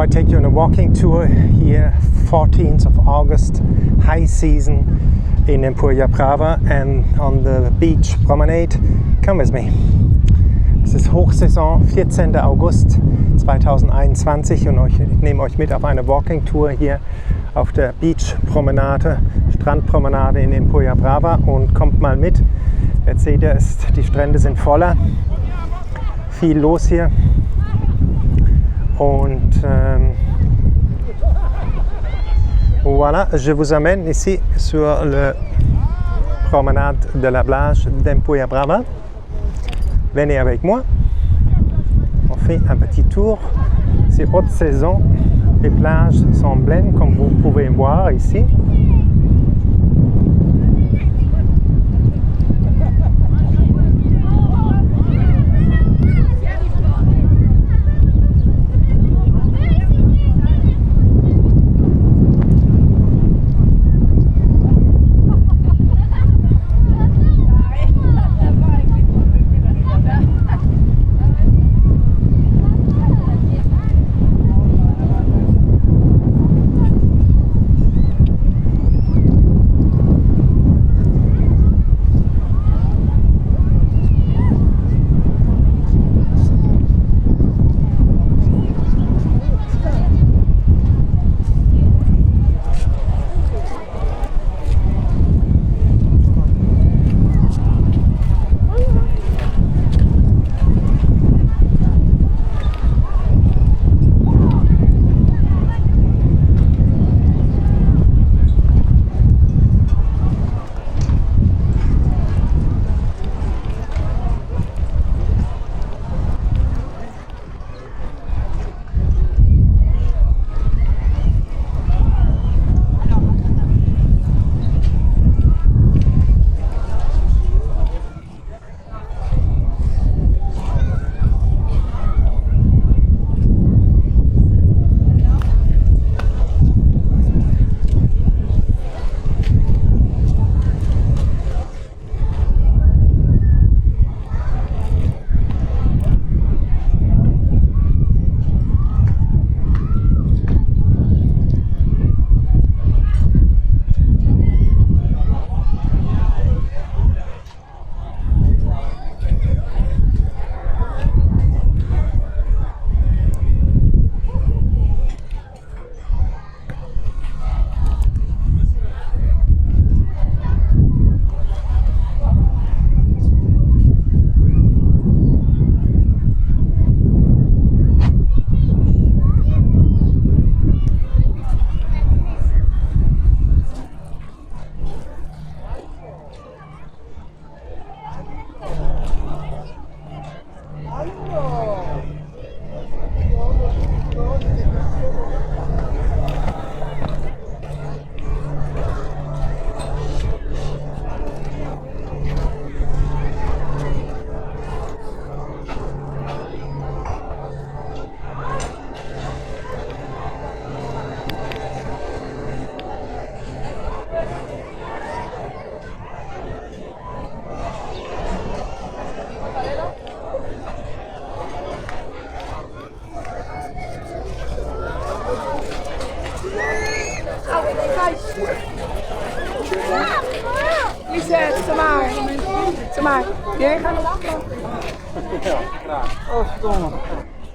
I take you on a walking tour here, 14th of August, high season in Empuria-Brava, and on the beach promenade. Come with me. Es ist Hochsaison, 14. August 2021 und ich nehme euch mit auf eine Walking Tour hier auf der Beach Promenade, Strandpromenade in Empuria-Brava, und kommt mal mit. Jetzt seht ihr, die Strände sind voller, viel los hier. Und voilà, je vous amène ici sur la promenade de la plage d'Empuria-Brava. Venez avec moi, on fait un petit tour. C'est haute saison, les plages sont pleines comme vous pouvez voir ici.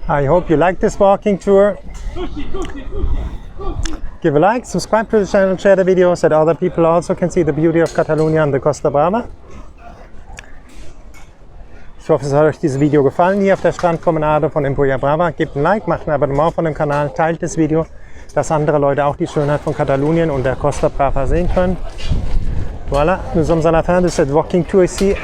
I hope you like this walking tour. Give a like, subscribe to the channel, share the video so that other people also can see the beauty of Catalonia and the Costa Brava. Ich hoffe, es hat euch dieses Video gefallen hier auf der Strandpromenade von Empuria-Brava. Gebt ein Like, macht ein Abonnement von dem Kanal, teilt das Video, dass andere Leute auch die Schönheit von Katalonien und der Costa Brava sehen können. Voilà, nous sommes à la fin de cette walking tour ici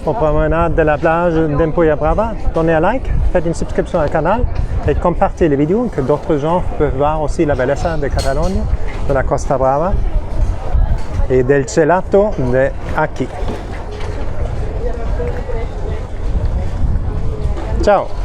au promenade de la plage d'Empuria-Brava. Donnez un like, faites une subscription au canal et compartez les vidéos, que d'autres gens peuvent voir aussi la belleza de Catalonia, de la Costa Brava et del gelato de aquí. Ciao!